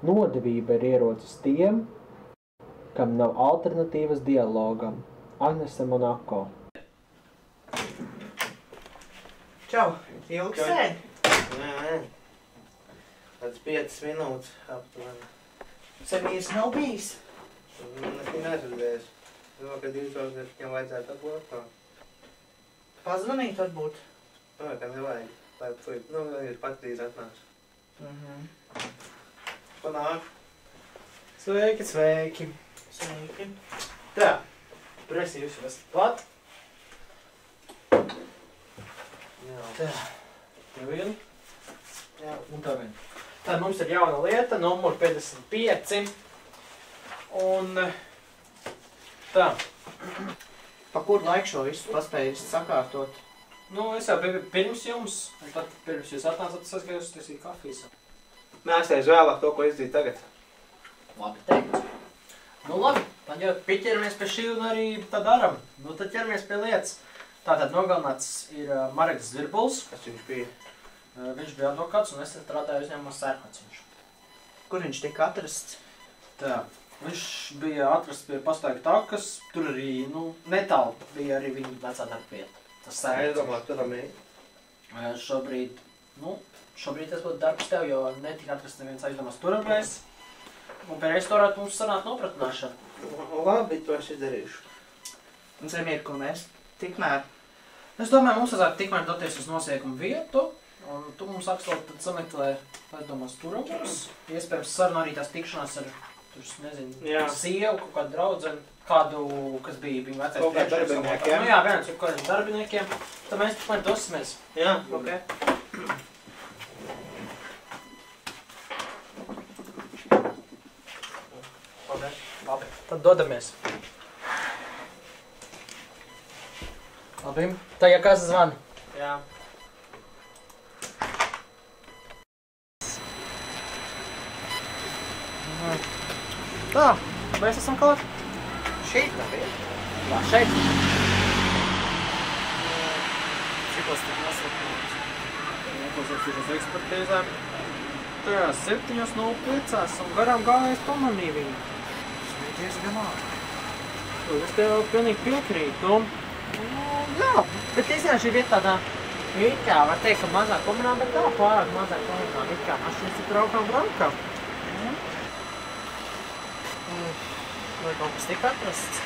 Nodevība ir ierocis tiem, kam nav alternatīvas dialogam. Agnese Monako. Čau, ilgi sēdi? Nē. Tāds 5 minūtes aptuveni. Semīrs nav bijis. Neki neredzēs. Domāju, ka 2000 viņam vajadzētu atbūt. Pazvanīt varbūt. Domāju, ka nevajag. Lai puiši, ir pat drīz atnāks. Panāk. Sveiki, sveiki. Sveiki. Tā, presi jūs esat pat. Jā. Tā, tev vien. Jā, un tā vien. Tā mums ir jauna lieta, numur 55. Un tā. Pa kur laiku šo visu paspējis sakārtot? Nu, es jau pirms jums, un tad pirms jūs atnācat, es aizgāju uztaisīt kafijas. Nē, es teicu vēlāk to, ko izdarīt tagad. Labi teikt. Nu labi, tad jau pieķeramies pie šī un arī tā daram. Nu tad ķeramies pie lietas. Tātad nogalināts ir Mareks Zvirbuls. Kas viņš bija? Viņš bija advokāts un es strādāju uzņēmumā Sērkociņš. Kur viņš tika atrasts? Tā. Viņš bija atrasts pie Pastaigu takas, tur arī, netālu bija arī viņa vecā darbvieta. Tas Es domāju, turam ir. Šobrīd tas būtu darbs tev, jo netika atrasts neviens aizdomās turamais. Un pēc varētu mums sanāt nopratināšana. Labi, to es izdarīšu. Un Semīr, ko mēs tikmēr? Es domāju, mums vajadzētu tikmēr doties uz nosiekumu vietu. Un tu mums atkal tad sameklē aizdomās turamos. Iespējams sarunā arī tās tikšanās ar, sievu, kaut kādu draudzeni, kādu, kas bija viņa vecais kaut kādu darbiniekiem. Jā, viens ar kādiem darbiniekiem. Tad mēs tikmēr dosimies. Jā, ok. Labi, tad dodamies. Labi, tā ja kas zvana? Jā. Tā, mēs esam klāt. Šeit nav ir? Jā, šeit. Cikos tik nosakot? Neklausīsies ekspertīzēm. Tā, 7:05 un garām gājējs pamanīja viņu. Sveities gan ātri. Es tev pilnīgi piekrītu. Jā, bet īstenībā šī vieta tādā, kā var teikt, ka mazāk komunā, bet tā pārāk mazāk komunā, kā mašīnas ir braukām. Vai kaut kas tika atrasts?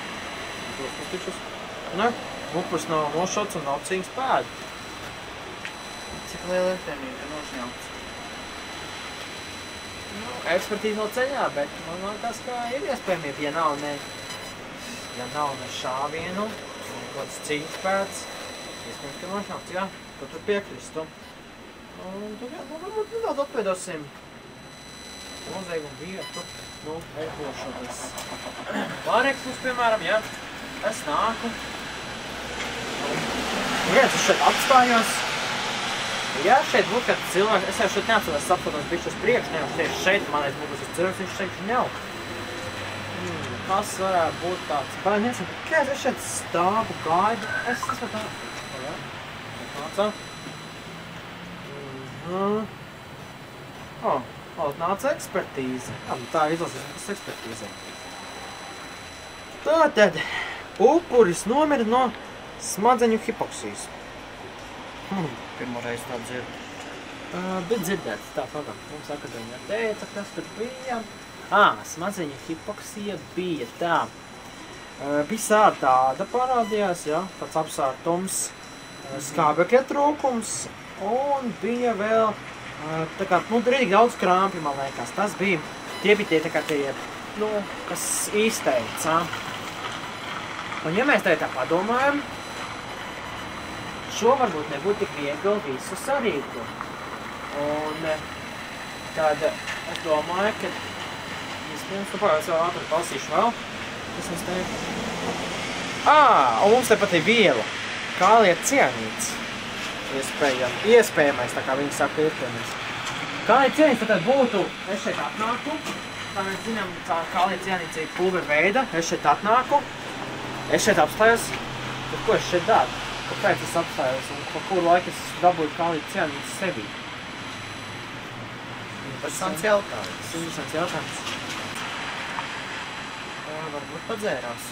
Ne, upuris nav nošauts un nav cīņas pēdi. Cik liela iespējamība ir nošņauts? Ekspertīze nav ceļā, bet man liekas, ka ir iespējamība, ja nav ne šāvienu, kaut kāds cīņas pēds, iespējams, ka nošņauts, jā, to tur piekristu. Un tur, jā, varbūt nedaudz atpēdosim noziegumu vietu. Eikošoties. Pārēks mums, piemēram, jā, es nāku. Viens, es šeit apstājos. Jā, šeit būtu kāds cilvēks, es jau šeit neatceros saprotos bišķi uz priekšu, nevis tieši šeit, manais būtu uz cilvēks, viņš šeit ņau. Kas varētu būt tāds? Baigi nesam, kāds es šeit stāvu, gaidu, es esmu tā. Jā, nāca. Nāca ekspertīze. Tā izlasīs tas ekspertīzē. Tātad, upuris nomira no smadzeņu hipoksijas. Pirmoreiz tā dzirdu. Bet dzirdēts, tā pagam. Mums akadēmijā teica, kas tur bija. Smadzeņu hipoksija bija tā. Visā tāda parādījās, jā, tāds apsārtums, skābekļa trūkums un bija vēl tā kā, rīdīgi daudz krāmpļu, man liekas, tas bija, tie bija tie tā kā tie, kas izteica. Un ja mēs tā padomājam, šo varbūt nebūtu tik viegli visu sarīkot. Un tad es domāju, ka iespējams, es vēl ātri palasīšu vēl, kas mums teiktu. Un mums tepat ir viela, kāliet cianīts. Iespējamais, tā kā viņi saka, iespējamais. Kāliet cianīts tad būtu, es šeit atnāku, tā mēs zinām, kāliet cianīts ir pulvera veida, es šeit atnāku, es šeit apstājos, tad ko es šeit daru? Kāpēc es apstājos un pa kuru laiku es dabūju kāliet cianīts sevī? Interesants jautājums. Interesants jautājums. Varbūt padzērās.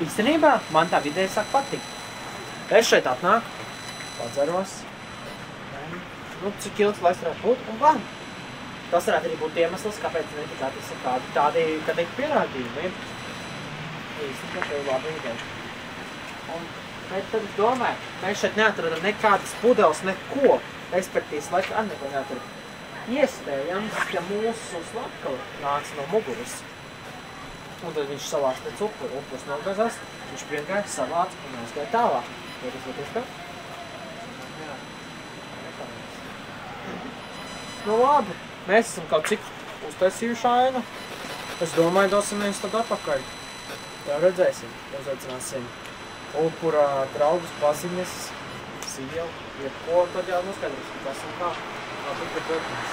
Īstenībā man tā vidēji sāk patikt. Es šeit atnāku, padzeros. Nu, cik ilgi laiks varētu būt, un gan. Tas varētu arī būt iemesls, kāpēc netika attīstīt kādi tādi, kad teiktu, pierādījumi. Īstenībā tev labi ideja. Bet tad es domāju, mēs šeit neatradam nekādas pudeles, neko. Ekspertīzes laikā arī neko neatradam. Iespējams, ka mūsu slepkava nāca no muguras. Un tad viņš salāca pēc upuru, upurs nogazās, viņš priekāja, salāca un aizgāja tālāk. Vai tas ir kā? Jā. Nu labi, mēs esam kaut cik uztaisījuši ainu. Es domāju, dosimies tad atpakaļ. Tā redzēsim, uzaicināsim upura draugus, paziņas, sievu, jebko, tad jau noskaidrosim, kas un kā. Labi, bet dodies.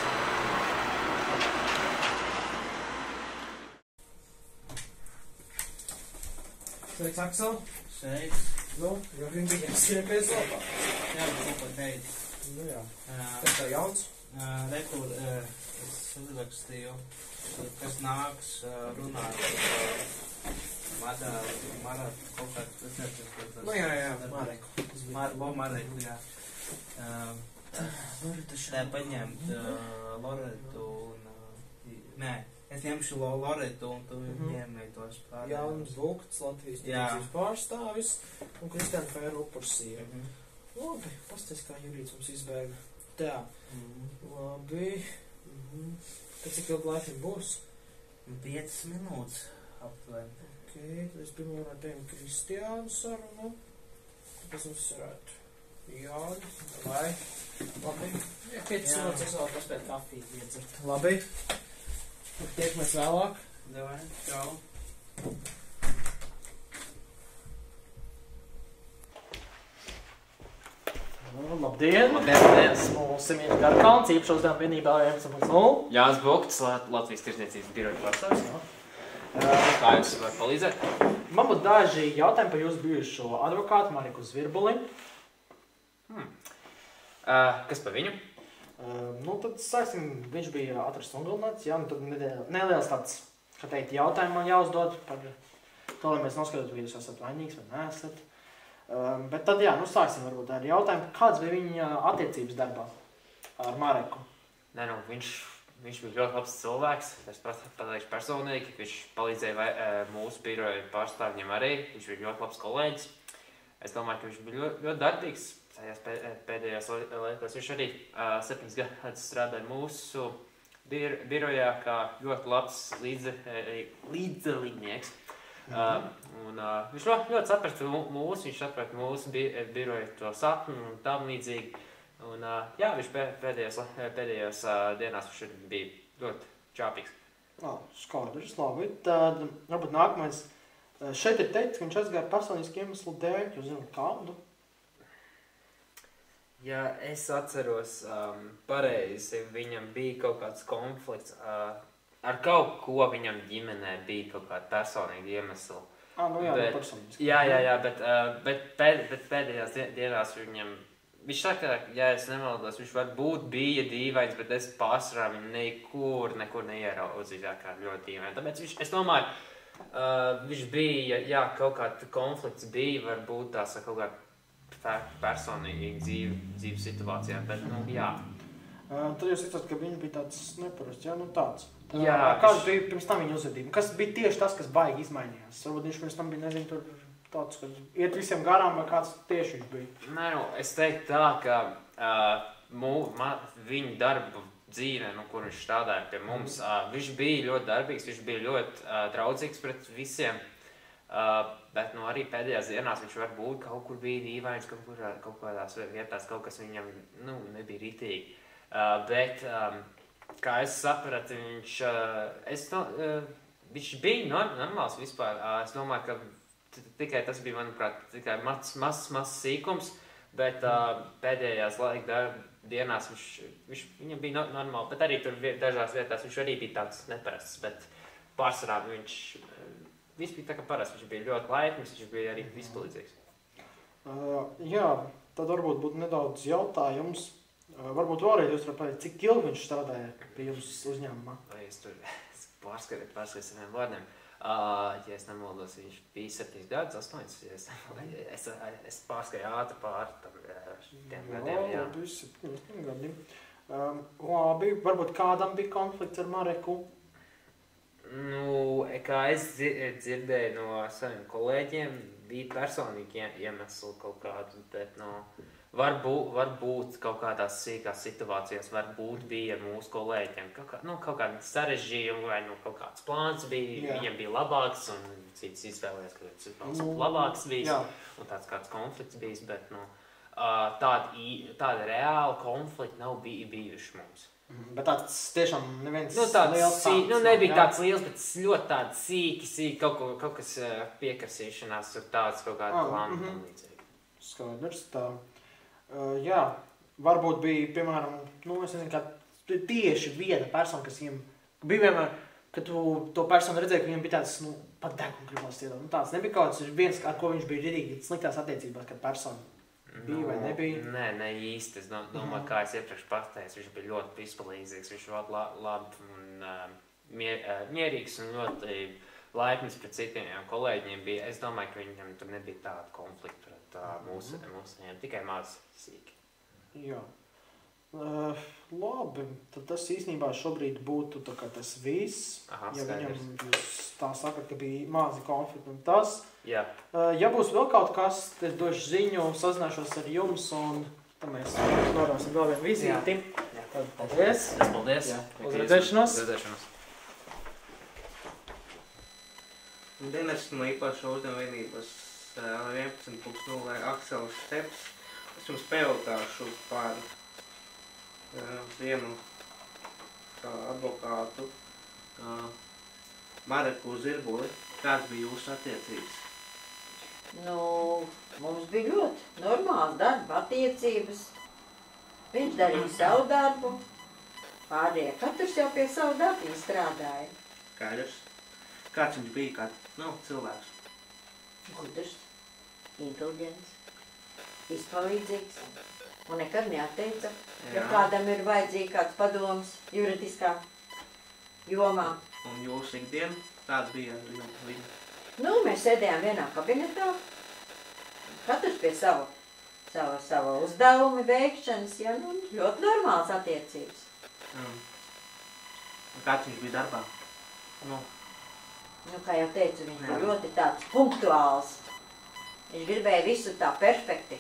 Sveiks, Aksel. Sveiks. Nu, jau vien bija jāsiekais lapā. Jā, bet kaut ko teikt. Nu jā. Kas tā jauns? Rekur, es uzrakstīju, kas nāks runāt Mara kaut kāds uzrakstīju. Nu jā, Mareku. Mareku, jā. Tā paņemt Loretu un... Nē. Es ņemšu Loretu un tu ņēmēji tos pārējos. Jānis Vulkts, Latvijas ticības pārstāvis un Kristiāna Fēra upursīja. Labi, pasties, kā Jurīts mums izbēga. Tā. Labi. Tad cik ilgi laikam būs? 5 minūtes aptuveni. Ok, tad es pirmā varētu teikt Kristiānu sarunu. Tāpēc mums varētu Jāni, vai? Labi. 5 minūtes es vēl paspēt kafiju iedzert. Labi. Tiekamies vēlāk. Davai, čau. Labdien! Esmu Semīns Garkalns, īpaši uzdevuma vienībā 11.0. Jānis Vulkts, Latvijas tirsniecības biroja pārstāvis. Kā jums var palīdzēt? Man būtu daži jautājumi par jūsu bijušo advokātu Mariku Zvirbuli. Kas par viņu? Nu, tad sāksim, viņš bija atrasts nogalināts, jā, nu tad neliels tāds, kā teikt, jautājumi man jāuzdod par to, lai mēs noskatot, vai jūs esat vainīgs vai neesat. Bet tad, jā, nu sāksim varbūt ar jautājumu, kāds bija viņa attiecības darbā ar Mareku? Nē, nu, viņš bija ļoti labs cilvēks, es pateikšu personīgi, viņš palīdzēja mūsu biroja pārstāvjiem arī, viņš bija ļoti labs kolēģis. Es domāju, ka viņš bija ļoti darbīgs. Pēdējās laikos viņš arī 7 gadus strādāja mūsu birojā kā ļoti labs līdzdalībnieks. Viņš ļoti saprata viņš saprata mūsu biroju to sapni un tam līdzīgi. Un, jā, viņš pēdējās dienās viņš bija ļoti čāpīgs. Skaidrs, labi. Tad, varbūt nākamais. Šeit ir teikts, ka viņš aizgāja personisku iemeslu dēļ, jūs zināt kādu? Ja es atceros pareizi, viņam bija kaut kāds konflikts ar kaut ko viņam ģimenē bija kaut kāda personīga iemesla. Nu jā, personiski. Jā, bet pēdējās dienās viņš saka, ja es nemaldos, viņš varbūt bija dīvains, bet es pārsvarā viņu nekur neieraudzīju kā ļoti dīvaini. Tāpēc es domāju, viņš bija, jā, kaut kāds konflikts bija, varbūt tās kaut kāda personīgi dzīves situācijā, bet, nu, jā. Tad jūs izstāstāt, ka viņi bija tāds neparasts, jā, nu tāds. Jā. Kāds bija pirms tam viņa uzvedība? Kas bija tieši tas, kas baigi izmainījās? Varbūt viņš pirms tam bija, nezinu, tur tāds, ka iet visiem garām, vai kāds tieši viņš bija? Nē, nu, es teiktu tā, ka viņa darba dzīve, kur viņš strādāja pie mums, viņš bija ļoti darbīgs, viņš bija ļoti draudzīgs pret visiem. Bet arī pēdējās dienās viņš varbūt kaut kur bija dīvains, kaut kādās vietās kaut kas viņam nebija ritīgi. Bet, kā es sapratu, viņš bija normāls vispār. Es domāju, ka tikai tas bija, manuprāt, tikai mazs sīkums, bet pēdējās laika dienās viņam bija normāli. Bet arī tur dažās vietās viņš arī bija tāds neparasts, bet pārsvarā viss bija tā kā parasti, viņš bija ļoti laipns, viņš bija arī vispalīdzīgs. Jā, tad varbūt būtu nedaudz jautājums. Varbūt vēlreiz jūs varat pateikt, cik ilgi viņš strādāja pie jums uzņēmumā? Vai es tur pārskatu saviem vārdiem. Ja es nemaldos, viņš bija 7 gadus, 8. Es pārskatīju ātri pāri tiem gadiem. Jā, bija 7 gadi. Labi, varbūt kādam bija konflikts ar Mareku? Nu, kā es dzirdēju no saviem kolēģiem, bija personīgi iemesli kaut kādu, bet varbūt kaut kādās sīkās situācijās bija ar mūsu kolēģiem kaut kādi sarežģījumi vai kaut kāds plāns bija, viņiem bija labāks un cits izvēlējās, ka cits plāns labāks bijis un tāds kāds konflikts bijis, bet tāda reāla konflikta nav bijuši mums. Bet tāds tiešām neviens liels sāks. Nebija tāds liels, bet ļoti tāds sīki, kaut kas piekrasīšanās ir tāds kaut kāda plāna un līdzīgi. Skaidrs, tā. Jā, varbūt bija, piemēram, es nezinu, kā tieši viena persona, kas viņam bija vienmēr, kad tu to personu redzēji, ka viņam bija tāds, pat degunu gribās iedot. Tāds nebija kaut kāds viens, ar ko viņš bija rītīgi sliktās attiecībās, kad persona bija vai nebija? Nē, īsti. Es domāju, kā es iepriekš pateicu, viņš bija ļoti izpalīdzīgs, viņš ļoti labi un mierīgs un ļoti laipnis pret citiem kolēģiem bija. Es domāju, ka viņam tur nebija tāda konflikta pret mūsējiem, tikai maz sīki. Jā. Labi, tad tas īstenībā šobrīd būtu tā kā tas viss. Ja viņam jūs tā sakat, ka bija mazi konflikti un tas. Jā. Ja būs vēl kaut kas, tad došu ziņu, sazināšos ar jums un tad mēs norāsim vēl vienu vizīti. Paldies. Paldies. Uz redzēšanos. Dienas no īpašo uzņēmuma vienības 11.0 Aksels Steps. Es jums pajautāšu par vienu advokātu Mareku Zirbuli. Kāds bija jūsu attiecības? Mums bija ļoti normāls darba attiecības. Viņš darīja savu darbu. Pārējie katrs jau pie savu darbu strādāja. Skaidrs. Kāds viņš bija kā cilvēks? Gudrs, inteliģents, izpalīdzīgs un nekad neatteica, ja kādam ir vajadzīgi kāds padoms juridiskā jomā. Un jūsu ikdiena, kāds bija ar viņu? Mēs sēdējām vienā kabinetā, katrs pie savu uzdevumu veikšanas, ļoti normāls attiecības. Kāds viņš bija darbā? Kā jau teicu, viņš bija ļoti tāds punktuāls. Viņš gribēja visu tā perfekti.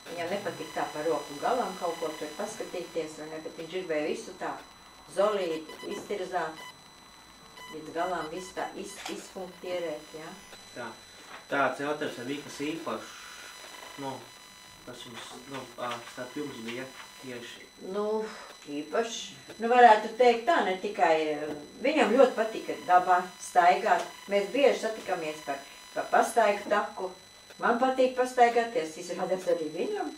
Viņam nepatīk tā par roku galam kaut ko tur paskatīties, bet viņš gribēja visu tā zolīti, iztirzāt, līdz galām visu tā izpunktierēt, jā. Tā. Tāds jautājums bija, kas īpašs, kas jums, starp jums bija tieši? Īpašs. Varētu teikt tā, ne tikai, viņam ļoti patika dabā staigāt. Mēs bieži satikamies par pastaigu taku. Man patīk pastaigāties, izrādās arī viņam.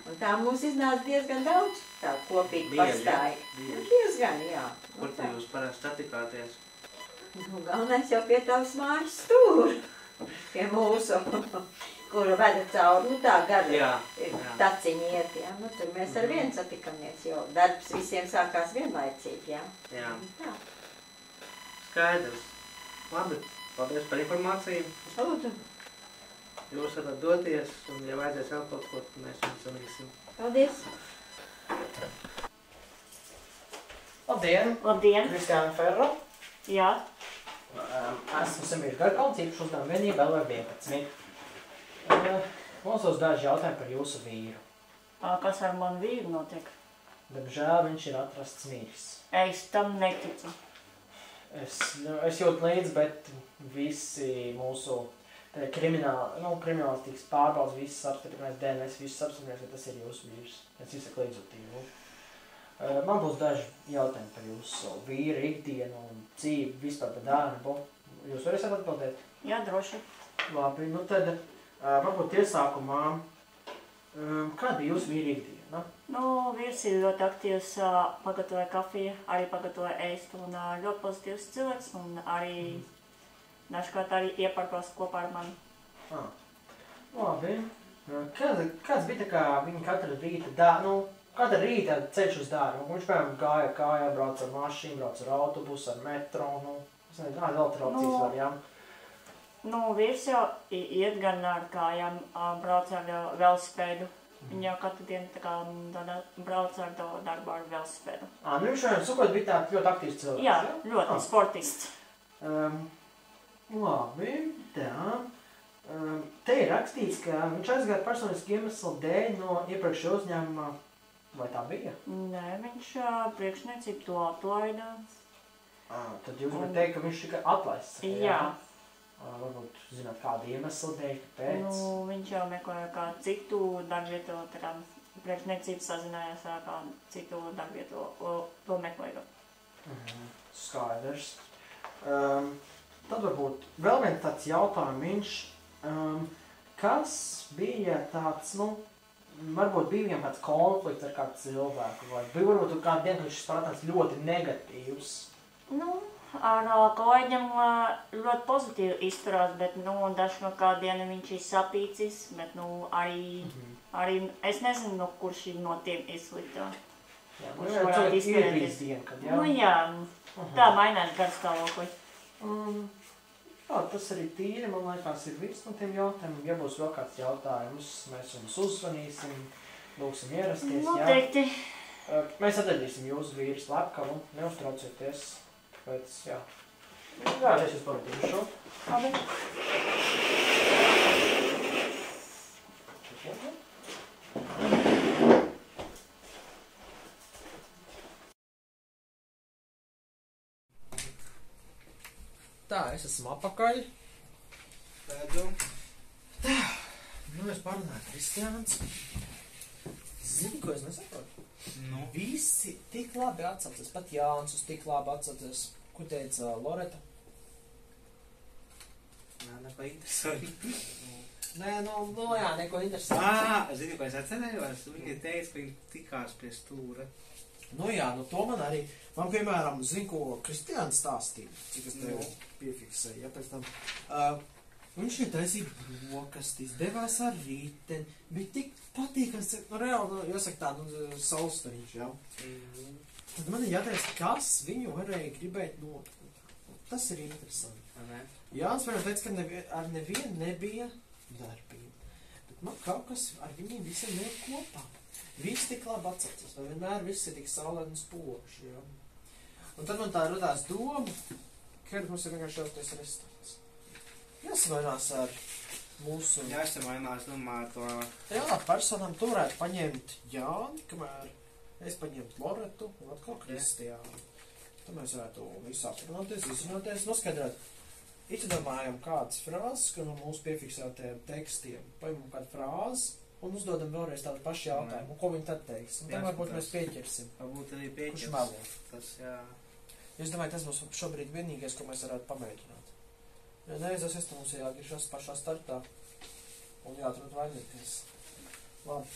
Un tā mums iznāca diezgan daudz tā kopīgi pastaiga. Diezgan, jā. Kur te jūs parasti satikāties? Galvenais jau pie tavas mājas stūra. Pie mūsu, kuru veda cauri, tā gara taciņi iet, jā. Tur mēs ar vienu satikamies, jo darbs visiem sākās vienlaicīgi, jā. Jā. Tā. Skaidrs. Labi, paldies par informāciju. Lūdzu. Jūs varat doties, un ja vajadzēs vēl kaut ko, mēs jums sanīsim. Paldies. Labdien! Labdien! Kristiāna Ferro. Jā. Esmu Semīrs Garkauns, īpaši uzņēmuma vienība LV11. Mums uz daži jautājumi par jūsu vīru. Kas ar manu vīru notiek? Diemžēl viņš ir atrasts miris. Es tam neticu. Es jūtu līdzi, bet visi mūsu kriminālistikas pārbaudas, visas apstiprinājums, DNS, visas apstiprinājums, ka tas ir jūsu vīrs. Es izsaku līdzotību. Man būs daži jautājumi par jūsu vīru, ikdienu un dzīvi, vispār par darbu. Jūs varēsiet atbildēt? Jā, droši. Labi, tad varbūt iesākumā, kāda bija jūsu vīra ikdiena? Vīrs ir ļoti aktīvs, pagatavoja kafiju, arī pagatavoja ēst un ļoti pozitīvs cilvēks un arī dažkārt arī ieparkos kopā ar mani. Labi. Kāds bija tā kā viņa katru rītu Kāda rīta ceļš uz darbu? Viņš, piemēram, gāja kājā, brauc ar mašīnu, brauc ar autobusu, ar metro, es nezinu, kāda vēl tur opcijas var, jā? Vīrs jau iet gan ar kājām, brauc ar velosipēdu. Viņa jau katru dienu tā kā brauc ar to darbu ar velosipēdu. Viņš jau sakot bija tā ļoti aktīvs cilvēks, jā? Ļoti sportists. Labi, tā. Te ir rakstīts, ka viņš aizgāja personisku iemeslu dēļ no iepriekšējā uzņēmumā. Vai tā bija? Nē, viņš priekšniecību to atlaida. Tad jūs varat teikt, ka viņš tikai atlaists? Jā. Varbūt zināt kādu iemeslu dēļ, kāpēc? Viņš jau meklēja kādu citu darbvietu, tā kā priekšniecību sazinājās ar kādu citu darbvietu, to meklēja. Skaidrs. Tad varbūt vēl viens tāds jautājums, kas bija tāds, varbūt bija vien kāds konflikts ar kādu cilvēku, vai bija varbūt kādu dienu, ka viņš spēlētājs ļoti negatīvs? Ar kolēģiem ļoti pozitīvi izturās, bet, dažkārt kādu dienu viņš ir sapīcis, bet, arī es nezinu, kurš ir no tiem izsliktā. Jā, kurš varētu izturēties dienu, kad, jā? Jā, tā mainās garstāvokli. Jā, tas arī tīri, man liekas, ir viss no tiem jautājumiem. Ja būs vēl kāds jautājums, mēs jums uzzvanīsim, lūksim ierasties, jā. Noteikti. Mēs atradīsim jūsu vīru slepkavu, neuztraucieties, pēc, jā. Vēlreiz jūs pavadīšu šo. Labi. Tā, es esmu apakaļ. Pēdu. Tā, es parunāju Kristiāns. Zini, ko es nesaprotu? Visi tik labi atsaucas, pat Jānis uz tik labi atsaucas. Ko teica Loreta? Neko interesanti. Nē, jā, neko interesanti. Zini, ko es atcerējos? Viņa teica, ka viņa tikās pie stūra. Jā, to man arī. Man, piemēram, zinu, ko Kristiāns stāstīja, cik es tev piefiksēju, ja pēc tam. Viņš ir taisīja brokastīs, devās ar riteni, bija tik patīkams, reāli, jāsaka tā, saulstariņš, jā. Tad man ir jāteic, kas viņu varēja gribēt tas ir interesanti. Jānis, piemēram, teica, ka ar nevienu nebija darbība, bet man kaut kas ar viņiem visiem neiet kopā. Viss tik labi atcaucas, vai vienmēr viss ir tik saulēni un spoži, jā. Un tad man tā radās doma, ka mums ir vienkārši jāuztais restorāns. Jāsavainās ar mūsu... Jāsavainās, ar to... Jā, personām tu varētu paņemt Jāni, kamēr es paņemtu Loretu un atkal Kristiānu. Tad mēs varētu visu aprunāties, izrunāties, noskaidrāt. Izdomājam kādas frāzes, ka no mūsu piefiksētajiem tekstiem paņemam kādu frāzi, un uzdodam vēlreiz tādu pašu jautājumu, ko viņi tad teiks. Un tad varbūt mēs pieķersim. Varbūt arī pieķers. Kurš melo? Tas, jā. Es domāju, tas būs šobrīd vienīgais, ko mēs varētu pamēģināt. Ja neizasies, tad mums jāgriežas pašā startā un jāatrod vainīties. Labi.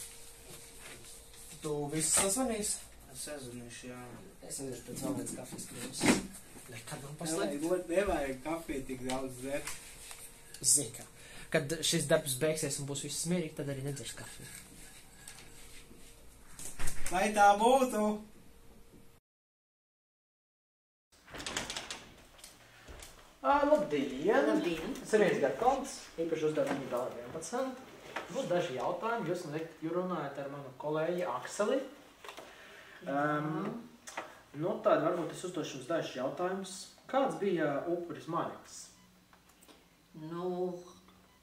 Tu viss sazvanīs? Es sazvanīšu, jā. Es aiziešu pēc vēl viens kafijas krīmas. Nekad man paslēgt. Nevajag kafiju tik daudz dzert. Zini kā. Kad šis darbs beigsies un būs viss mierīgi, tad arī nedzers kafiju. Lai tā būtu! Labdien! Labdien! Es arī esmu Garkalns, īpaši uzdevumi vēl 11. Būs daži jautājumi, jūs runājat ar manu kolēģi Akseli. Tāda varbūt es uzdošu jums dažus jautājumus. Kāds bija upuris Marks?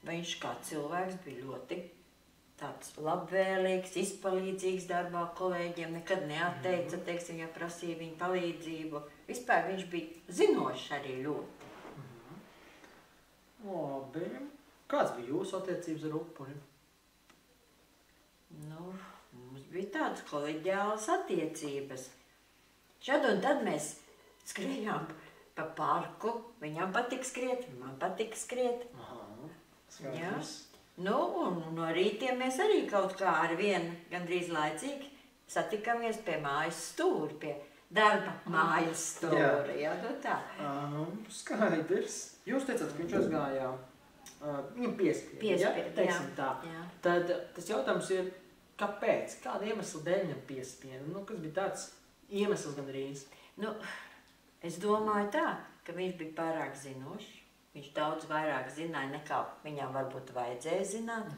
Viņš kā cilvēks bija ļoti tāds labvēlīgs, izpalīdzīgs darbā kolēģiem, nekad neatteica, teiksim, ja prasīja viņu palīdzību. Vispār viņš bija zinošs arī ļoti. Labi. Kāds bija jūsu attiecības ar upuri? Mums bija tādas koleģiālas attiecības. Šad un tad mēs skrējām pa parku, viņam patika skriet, man patika skriet. Skaidrs. Un no rītiem mēs arī kaut kā ar vienu gandrīz laicīgi satikāmies pie mājas stūra, pie darba mājas stūra. Jā, tā. Skaidrs. Jūs teicāt, ka viņš aizgāja, viņam piespieda, teiksim tā. Jā. Tad tas jautājums ir, kāpēc? Kāda iemesla dēļ viņam piespieda? Nu, kas bija tāds iemesls gandrīz? Nu, es domāju tā, ka viņš bija pārāk zinošs. Viņš daudz vairāk zināja, nekā viņam varbūt vajadzēja zināt.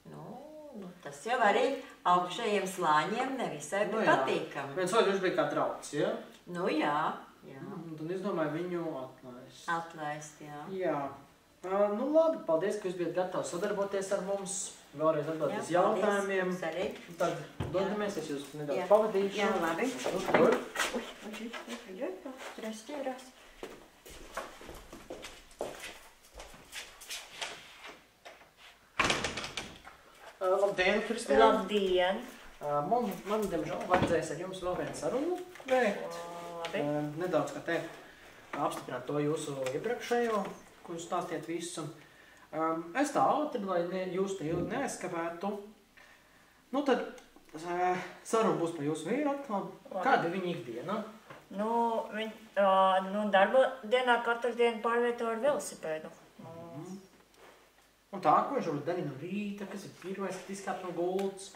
Nu, tas jau arī augšējiem slāņiem nevisai bija patīkami. Viens otrs viņš bija kā draugs, ja? Nu, jā. Un tad es domāju viņu atlaist. Atlaist, jā. Jā. Nu, labi, paldies, ka jūs bijat gatavi sadarboties ar mums. Vēlreiz atbildēt uz jautājumiem. Tad dodamies, es jūs nedaudz pavadīšu. Jā, labi. Tur. Restierās. Labdien, Kristīna! Labdien! Man, diemžēl, vajadzēs ar jums vēl vienu sarunu veikt. Labi. Nedaudz, kā teikt, apstiprināt to jūsu iepriekšējo, ko jūs stāstiet visu. Es tā ātri, lai jūs te ilgi neaizskavētu. Nu tad saruna būs par jūsu vīru atkal. Kāda ir viņa ikdiena? Darba dienā katru dienu pārvieto ar velosipēdu. Un tā, ko viņš varbūt darīja no rīta, kas ir pirmais, kad izkāp no gultas?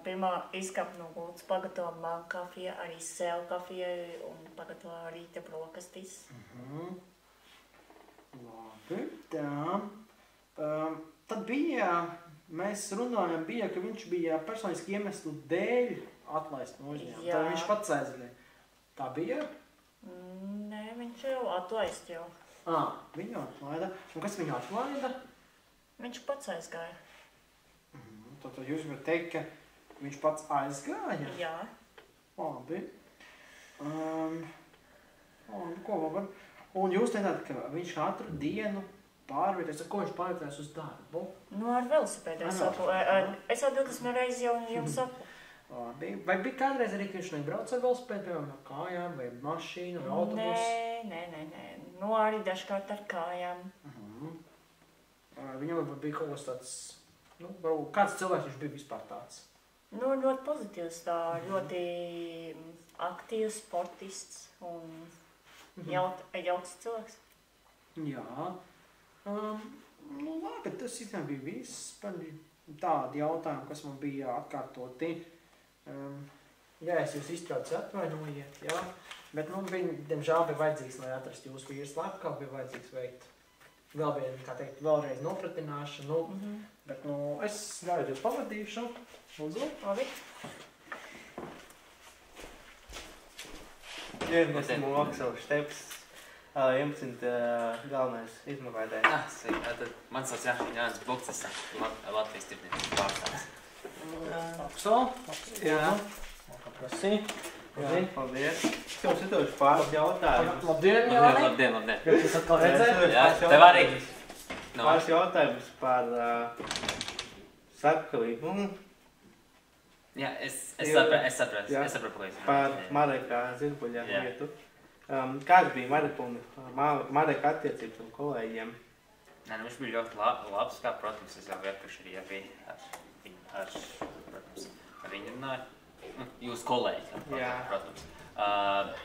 Pirmā izkāp no gultas, pagatavo man kafiju, arī sev kafiju un pagatavo rīta brokastis. Labi, tā. Tad mēs runājam, ka viņš bija personiski iemeslu dēļ atlaist no uzņēmuma. Tad viņš pats aizlēja. Tā bija? Nē, viņš jau atlaist jau. Viņu atlaida. Un kas viņu atlaida? Viņš pats aizgāja. Tad jūs varat teikt, ka viņš pats aizgāja? Jā. Labi. Ko var? Un jūs teicāt, ka viņš katru dienu pārvietojas. Ar ko viņš pārvietojas uz darbu? Ar velosipēdu. Es jau 20 reizes jau jums saku. Labi. Vai bija kādreiz arī, ka viņš nebrauc ar velosipēdu, piemēram, ar kājām, vai mašīnu, vai autobusu? Nē. Arī dažkārt ar kājām. Viņam varbūt bija kaut kas tāds, kāds cilvēks viņš bija vispār tāds? Ļoti pozitīvs, ļoti aktīvs, sportists un jauks cilvēks. Jā. Labi, tas īstenībā bija viss par tādu jautājumu, kas man bija atkārtoti. Es jūs iztraucu atvainojiet, jā. Bet diemžēl bija vajadzīgs, lai atrastu jūsu vīru slepkavu, bija vajadzīgs veikt vēl vienu, kā teikt, vēlreiz nopratināšanu, bet, es ļauju jūs pavadīšu. Lūdzu. Labi. Esmu Aksels Šteps, 11 galvenais izmeklētājs. Tad man sauc Jānis Bukts, esmu Latvijas tirdzniecības pārstāvis. Aksel? Jā. Prasī. Jā, paldies. Jums ir pāris jautājumus. Labdien, Jāni! Labdien! Jūs atkal redzēt? Jā, tev arī. Pāris jautājumus par slepkavību. Jā, es sapratu, ko jūs par Mareka Zirbuļa vietu. Kāds bija Mareka attiecības ar kolēģiem? Viņš bija ļoti labs, kā, protams, es jau iepriekš arī ar viņu runāju. Jūsu kolēģi, protams.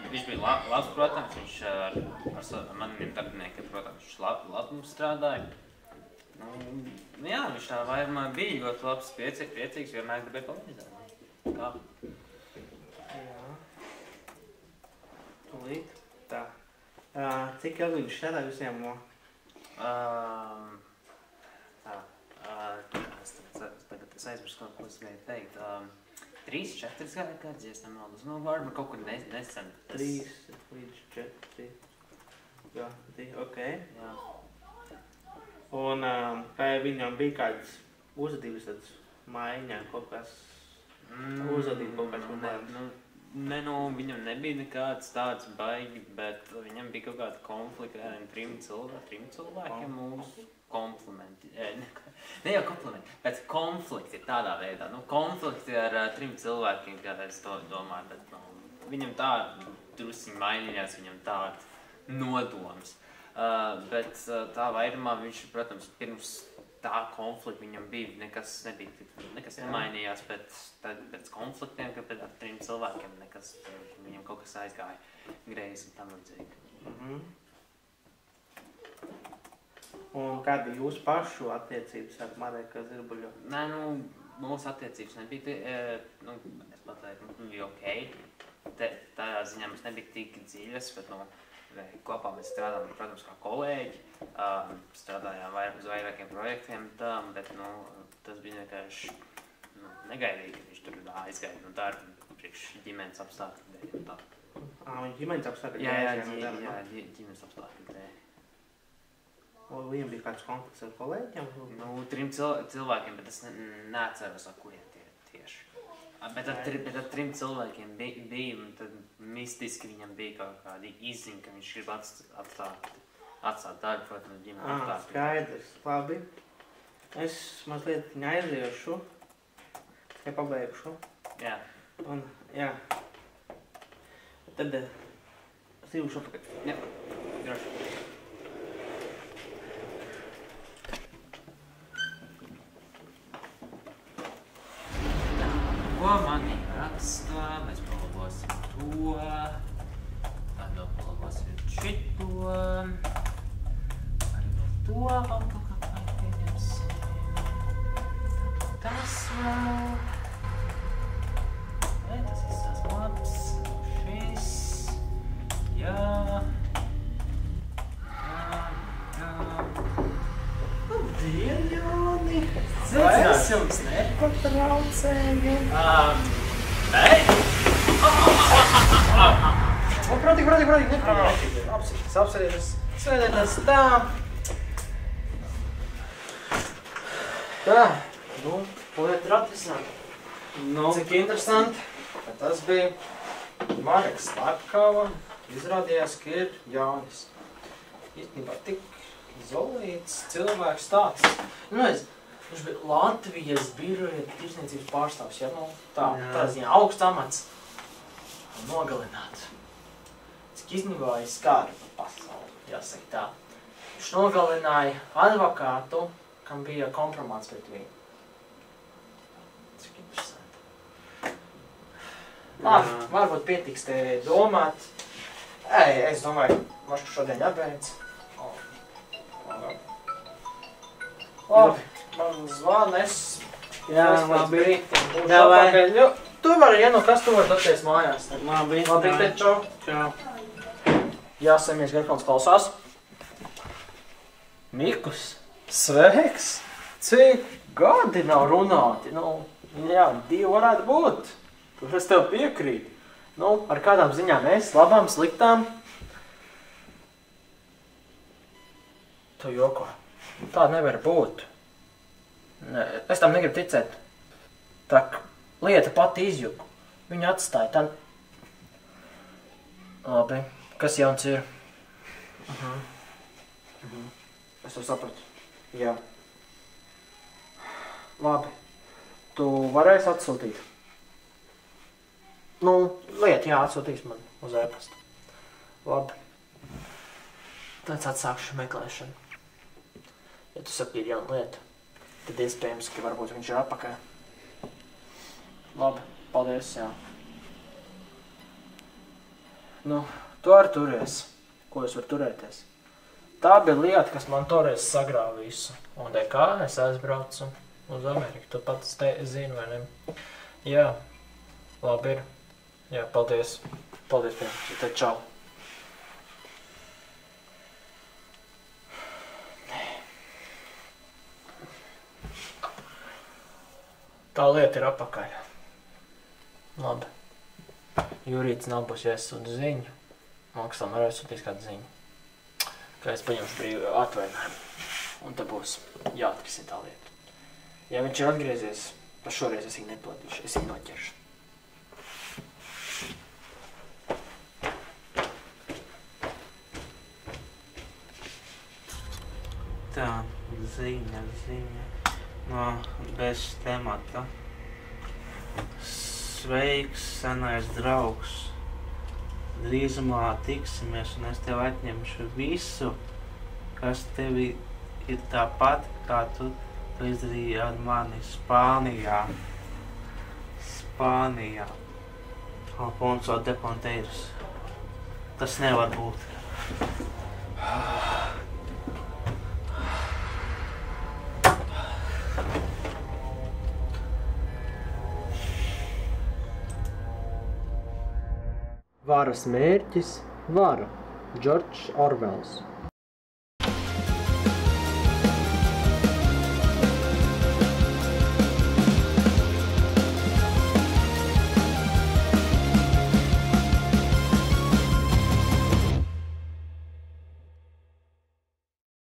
Viņš bija labs, protams, viņš ar maniem darbiniekiem, protams, viņš labi mums strādāja. Jā, viņš tā vairumā bija ļoti labs, priecīgs, vienmēr gribēja palīdzēt. Kā? Jā. Tūlīt. Tā. Cik ilgi viņš strādāja visiem? Es aizmirsu, ko es gribēju teikt. 3-4 gadi, ja es nemaldos. Varbūt kaut kur nesen. 3 līdz 4. Jā, ok. Jā. Un vai viņam bija kādas uzvedības tādas maiņā, kaut kas uzvedība, kaut kas problēmas? Viņam nebija nekāds tāds baigi, bet viņam bija kaut kāda konflikta ar 3 cilvēkiem mūsu komplimenti. Ne jau komplimenti, bet konflikti tādā veidā. Konflikti ar 3 cilvēkiem, kā es to domāju, bet viņam tā drusiņi mainījās, viņam tāda nodoms. Bet tā vairumā viņš, protams, pirms tā konflikta viņam bija, nekas nemainījās, bet pēc konfliktiem, ka pēc 3 cilvēkiem viņam kaut kas aizgāja greizi un tam līdzīgi. Un kāda ir jūsu pašu attiecības ar Mareku Zirbuļu? mūsu attiecības nebija, es pateiktu, bija okei. Tādā ziņā mums nebija tik dziļas, bet, kopā mēs strādājām, protams, kā kolēģi, strādājām uz vairākiem projektiem, bet, tas bija vienkārši negaidīgi, ka viņš tur aizgāja no darba priekš ģimenes apstākļu dēļ un tā. Viņa ģimenes apstākļu dēļ? Jā, ģimenes apstākļu dēļ. Viņam bija kāds konflikts ar kolēģiem? 3 cilvēkiem, bet es neatceros, ar kuriem tieši. Bet ar 3 cilvēkiem bija, un tad mistiski viņam bija kaut kādi izziņa, ka viņš grib atstāt darbu, protams, ģimenes apstākļu. Skaidrs, labi. Es mazliet viņu aiziešu, ja pabeigšu. Jā. Un, jā. Tad es ievušu apakaļ. Jā, droši. Ko mani rakstā, mēs palabāsim to, tad vēl palabāsim šito, arī vēl to kaut kā pieņemsim, tas vēl, tas izsās labs, šis, jā. Labdien, Jāni! Vai es jums nepatraucēju? Ei! Protīgi, nekrīt. Apsēties. Sēdēties tā. Tā, lieta ir atrisināta. Cik interesanti, ka tas bija Mareks Slepkava. Izrādījās, ka ir Jānis. Īstenībā tik zolīts cilvēks tāds. Viņš bija Latvijas biroja tirsniecības pārstāvs, ja? Tā ziņā augsts amats. Nogalināt. Cik iznīvāja skāra par pasauli, jāsaka tā. Viņš nogalināja advokātu, kam bija kompromāts pret viņu. Cik interesanti. Labi, varbūt pietiks te domāt. Es domāju, Mašku šodien jābeidz. Labi. Man zvana, labi. Tu vari, kas tu vari doties mājās. Labi, čau. Jā, Samies Garkons klausās. Mikus, sveiks! Cik gadi nav runāti? Jā, 2 varētu būt. Tur es tev piekrītu. Ar kādām ziņām mēs, labām, sliktām? Tu joko. Tā nevar būt. Es tam negribu ticēt. Tak, lieta pati izjuku. Viņu atstāja tā. Labi, kas jauns ir? Es to sapratu. Jā. Labi. Tu varēsi atsūtīt? Lieta, jā, atsūtīs man uz e-pastu. Labi. Tad atsākšu meklēšanu. Ja tu saki, ir jauna lieta, tad iespējams, ka varbūt viņš ir atpakaļ. Labi, paldies, jā. Tu arī turies. Ko es varu turēties? Tā bija lieta, kas man toreiz sagrāva visu. Un kā es aizbraucu uz Ameriku. Tu pats zini, vai ne? Jā, labi ir. Jā, paldies. Paldies, piemēram. Tad čau. Tā lieta ir apakaļ. Labi. Jurīts nav būs jāsūta ziņu. Maksām arī sūtīs kādu ziņu. Ka es paņemšu brīvu atvainājumu. Un te būs jāatrisina tā lieta. Ja viņš ir atgriezies, tad šoreiz es viņu neplatīšu. Es viņu noķeršu. Tā, ziņa. No bez temata. Sveiks, senais draugs. Drīzumā tiksimies, un es tev atņemšu visu, kas tevi ir tāpat, kā tu izdarīji ar mani Spānijā. Alfonso de Ponteiras. Tas nevar būt. Varas mērķis – vara. Džordžs Orvels.